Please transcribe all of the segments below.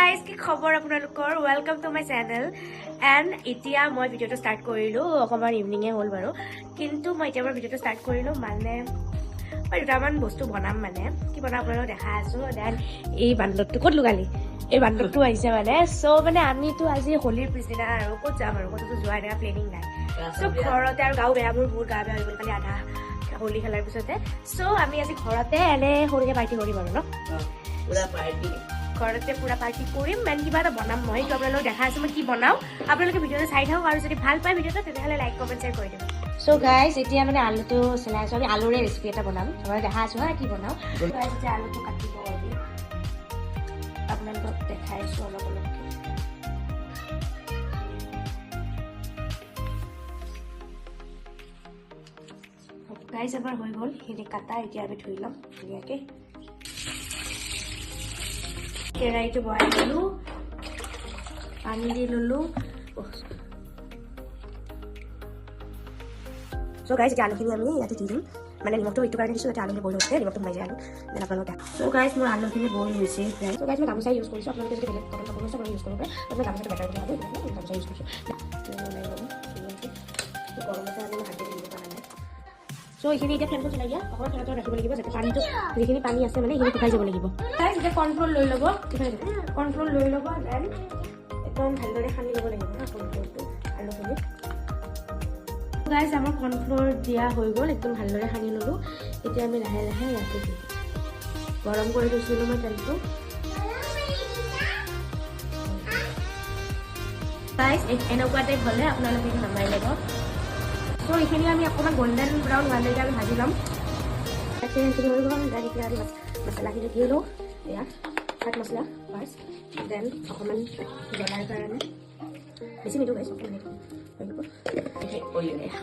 guys, কি খবৰ আপোনালোকৰ? Welcome to my channel. And এতিয়া মই ভিডিওটো ষ্টাৰ্ট কৰিলো অকমান ইভিনিঙে হ'ল বাৰু, কিন্তু মই এতিয়া ভিডিওটো ষ্টাৰ্ট কৰিলো মানে মই দুটামান বস্তু বনাম, মানে কি বনাম আপোনালোকক দেখা আছো। দেন এই বান্দৰটো ক'ত লুকালি? এই বান্দৰটো আহিছে মানে। চ' মানে আমিতো আজি হোলীৰ পিছদিনা আৰু ক'ত যাম আৰু ক'তো যোৱা এনেকুৱা প্লেনিং নাই। চ' ঘৰতে আৰু গাও বেয়া, মোৰ বহুত গা বেয়া হৈ গ'ল কালি আধা হোলী খেলাৰ পিছতে। চ' আমি আজি ঘৰতে এনে সৰুকে পাৰ্টি কৰিম আৰু ন, ঘৰতে পুৰা পাৰ্টি কৰিম। মেন কিবা এটা বনাম, মই এইটো আপোনালোকক দেখা আছো মই কি বনাওঁ। আপোনালোকে ভিডিঅ'টো চাই থাকক আৰু যদি ভাল পায় ভিডিঅ'টো তেতিয়াহ'লে লাইক কমেণ্ট শ্বেয়াৰ কৰি দিম। চ' গাইজ এতিয়া মানে আলুটো চিলাই আছো, আমি আলুৰে ৰেচিপি এটা বনাম। মই দেখা আছো হা কি বনাওঁ। এতিয়া আলুটো কাটিব আমি, আপোনালোকক দেখাই আছো অলপ অলপকৈ। গাইজ এবাৰ হৈ গ'ল সেইখিনি কাটা, এতিয়া আমি ধুই ল'ম ধুনীয়াকৈ। কেৰাহীটো বহাই ল'লো, পানী দি ল'লো। চ' গাইজ এতিয়া আলুখিনি আমি ইয়াতে দি দিম, মানে নিমখটো এইটো কাৰণে দিছোঁ যাতে আলুখিনি বইল হৈছে, নিমখটো সোমাই যায় আলু দেন আপোনালোকে। চ' গাইজ মোৰ আলুখিনি বইল হৈছে। চ' গাইজ মই গামোচা ইউজ কৰিছোঁ, আপোনালোকে যদি বেলেগ কটন কাপোৰ আছে ইউজ কৰিব পাৰে। মই গামোচাটো বেটাৰ বুলি ভাবোঁ, গামোচা ইউজ কৰিছোঁ। গৰমতে আমি হাতে দিব পৰা নাই। চ' এইখিনি এতিয়া ফেনটো চলাই দিয়া, অকণমান ফেনটো ৰাখিব লাগিব যাতে পানীটো যিখিনি পানী আছে মানে সেইখিনি শুকাই যাব লাগিব। গাইজ এতিয়া কৰ্ণফ্ল'ৰ লৈ ল'ব, কৰ্ণফ্ল'ৰ লৈ ল'ব, দেন একদম ভালদৰে সানি ল'ব লাগিব না কৰ্ণফ্ল'ৰটো আলুখিনি। গাইজ আমাৰ কৰ্ণফ্ল'ৰ দিয়া হৈ গ'ল, একদম ভালদৰে সানি ল'লোঁ। এতিয়া আমি লাহে লাহে ইয়াতে দিম, গৰম কৰি থৈছিলোঁ মই তেলটো। গাইজ এনেকুৱা টাইপ হ'লে আপোনালোকে নমাই ল'ব। চ' এইখিনি আমি অকণমান গল্ডেন ব্ৰাউন হোৱালৈকে আমি ভাজি ল'ম। সেইখিনি হৈ গ'ল, দেন এতিয়া আমি মছলাখিনি দি লওঁ। ইয়াত চাট মছলা ফাৰ্ষ্ট, দেন অকণমান জ্বলাৰ কাৰণে বেছি নিদিওঁ গাইজ, অকণমান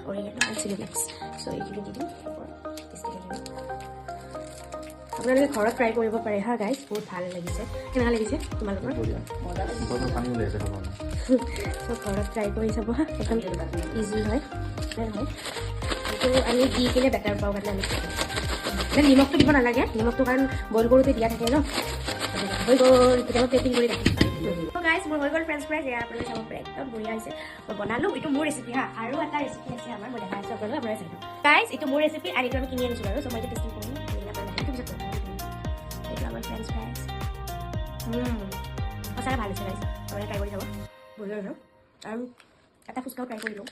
অৰিগেনো আৰু চিলি ফ্লেক্স। চ' এইখিনি দি দিম। আপোনালোকে ঘৰত ট্ৰাই কৰিব পাৰে হা গাইজ, বহুত ভাল লাগিছে। কেনেকুৱা লাগিছে তোমালোকৰ? চ' ঘৰত ট্ৰাই কৰি চাব হা, একদম ইজি হয়। এইটো আমি দি কিনে বেটাৰ পাওঁ কাৰণে আমি নিমখটো দিব নালাগে, নিমখটো কাৰণ বইল কৰোঁতে দিয়া থাকে ন। হৈ গ'ল, কেতিয়াবা পেকিং কৰি ৰাখিম। গাইজ মোৰ হৈ গ'ল ফ্ৰেঞ্চ ফ্ৰাইজ, এয়া আপোনালোকে চাব পাৰে একদম বঢ়িয়া হৈছে। মই বনালোঁ, এইটো মোৰ ৰেচিপি হা। আৰু এটা ৰেচিপি আছে আমাৰ, মই দেখা আছোঁ আপোনালোকে, আপোনাৰ চাই দিওঁ। গাইজ এইটো মোৰ ৰেচিপি আৰু এইটো আমি কিনি আনিছোঁ বাৰু। চ' মই এতিয়া টেষ্টিং কৰিম, এইটো আমাৰ ফ্ৰেঞ্চ ফ্ৰাইজ। সঁচাকৈ ভাল হৈছে গাইজ, আপোনালোকে ট্ৰাই কৰি চাব, বঢ়িয়া হয় ন। আৰু এটা ফুচকাও ট্ৰাই কৰি লওঁ।